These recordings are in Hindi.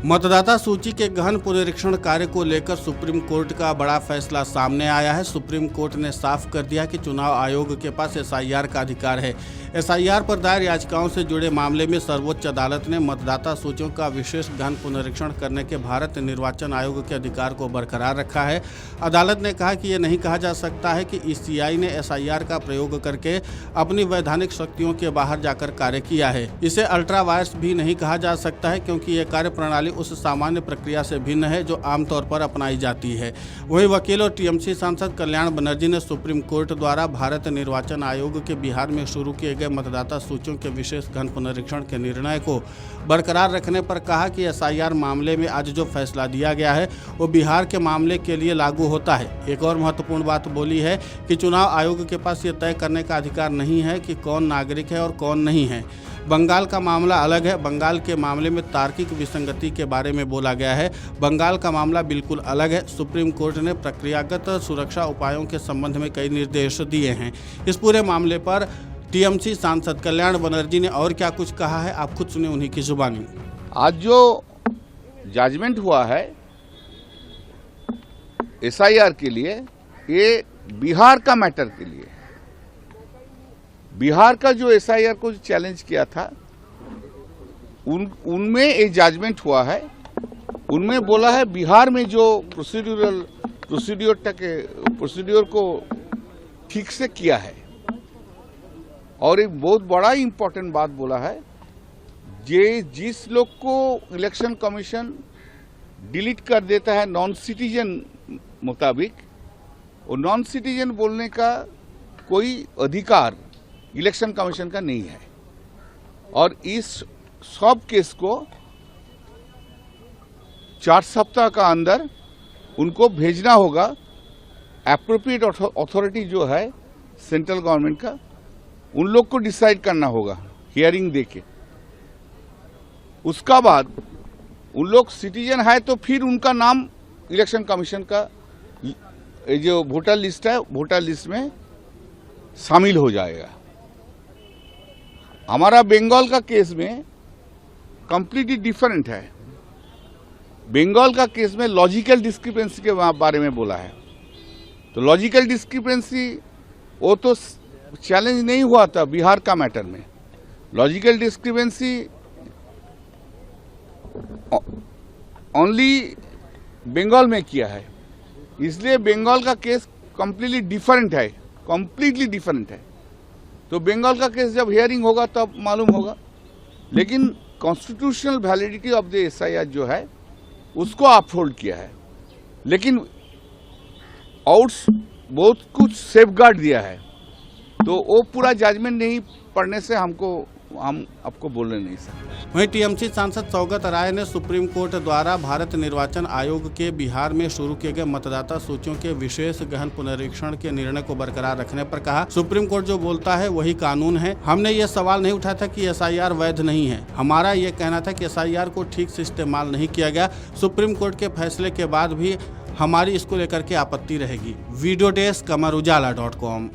मतदाता सूची के गहन पुनरीक्षण कार्य को लेकर सुप्रीम कोर्ट का बड़ा फैसला सामने आया है। सुप्रीम कोर्ट ने साफ कर दिया कि चुनाव आयोग के पास एसआईआर का अधिकार है। एसआईआर पर दायर याचिकाओं से जुड़े मामले में सर्वोच्च अदालत ने मतदाता सूचियों का विशेष गहन पुनरीक्षण करने के भारत निर्वाचन आयोग के अधिकार को बरकरार रखा है। अदालत ने कहा कि ये नहीं कहा जा सकता है कि ईसीआई ने एसआईआर का प्रयोग करके अपनी वैधानिक शक्तियों के बाहर जाकर कार्य किया है। इसे अल्ट्रा वायर्स भी नहीं कहा जा सकता है क्योंकि ये कार्य प्रणाली उस सामान्य प्रक्रिया से भिन्न है जो आमतौर पर अपनाई जाती है। वहीं वकील और टीएमसी सांसद कल्याण बनर्जी ने सुप्रीम कोर्ट द्वारा भारत निर्वाचन आयोग के बिहार में शुरू किए गए मतदाता सूचियों के विशेष गहन पुनरीक्षण के निर्णय को बरकरार रखने पर कहा कि एसआईआर मामले में आज जो फैसला दिया गया है वो बिहार के मामले के लिए लागू होता है। एक और महत्वपूर्ण बात बोली है कि चुनाव आयोग के पास ये तय करने का अधिकार नहीं है कि कौन नागरिक है और कौन नहीं है। बंगाल का मामला अलग है। बंगाल के मामले में तार्किक विसंगति के बारे में बोला गया है। बंगाल का मामला बिल्कुल अलग है। सुप्रीम कोर्ट ने प्रक्रियागत सुरक्षा उपायों के संबंध में कई निर्देश दिए हैं। इस पूरे मामले पर टीएमसी सांसद कल्याण बनर्जी ने और क्या कुछ कहा है, आप खुद सुने उन्हीं की जुबानी। आज जो जजमेंट हुआ है एसआईआर के लिए, ये बिहार का मैटर के लिए, बिहार का जो एसआईआर को चैलेंज किया था उनमें एक जजमेंट हुआ है। उनमें बोला है बिहार में जो प्रोसीड्यूर को ठीक से किया है। और एक बहुत बड़ा इंपॉर्टेंट बात बोला है, जिस लोग को इलेक्शन कमीशन डिलीट कर देता है नॉन सिटीजन मुताबिक, वो नॉन सिटीजन बोलने का कोई अधिकार इलेक्शन कमीशन का नहीं है। और इस सब केस को 4 सप्ताह का अंदर उनको भेजना होगा एप्रोप्रिएट अथॉरिटी जो है सेंट्रल गवर्नमेंट का, उन लोग को डिसाइड करना होगा हियरिंग देके। उसका बाद उन लोग सिटीजन है तो फिर उनका नाम इलेक्शन कमीशन का जो वोटर लिस्ट है, वोटर लिस्ट में शामिल हो जाएगा। हमारा बंगाल का केस में कंप्लीटली डिफरेंट है। बंगाल का केस में लॉजिकल डिस्क्रिपेंसी के बारे में बोला है। तो लॉजिकल डिस्क्रिपेंसी वो तो चैलेंज नहीं हुआ था बिहार का मैटर में। लॉजिकल डिस्क्रिपेंसी ओनली बंगाल में किया है, इसलिए बंगाल का केस कंप्लीटली डिफरेंट है। तो बंगाल का केस जब हियरिंग होगा तब मालूम होगा। लेकिन constitutional validity of the SIR जो है उसको अपहोल्ड किया है, लेकिन और बहुत कुछ सेफगार्ड दिया है। तो वो पूरा जजमेंट नहीं पढ़ने से हम आपको बोलने नहीं सकते। वहीं टीएमसी सांसद सौगत राय ने सुप्रीम कोर्ट द्वारा भारत निर्वाचन आयोग के बिहार में शुरू किए गए मतदाता सूचियों के विशेष गहन पुनरीक्षण के निर्णय को बरकरार रखने पर कहा, सुप्रीम कोर्ट जो बोलता है वही कानून है। हमने ये सवाल नहीं उठाया था कि एसआईआर वैध नहीं है। हमारा ये कहना था कि एसआईआर को ठीक से इस्तेमाल नहीं किया गया। सुप्रीम कोर्ट के फैसले के बाद भी हमारी इसको लेकर के आपत्ति रहेगी। Video desk amarujala.com।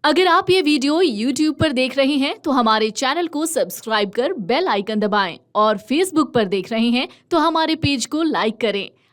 अगर आप ये वीडियो YouTube पर देख रहे हैं तो हमारे चैनल को सब्सक्राइब कर बेल आइकन दबाएं और Facebook पर देख रहे हैं तो हमारे पेज को लाइक करें।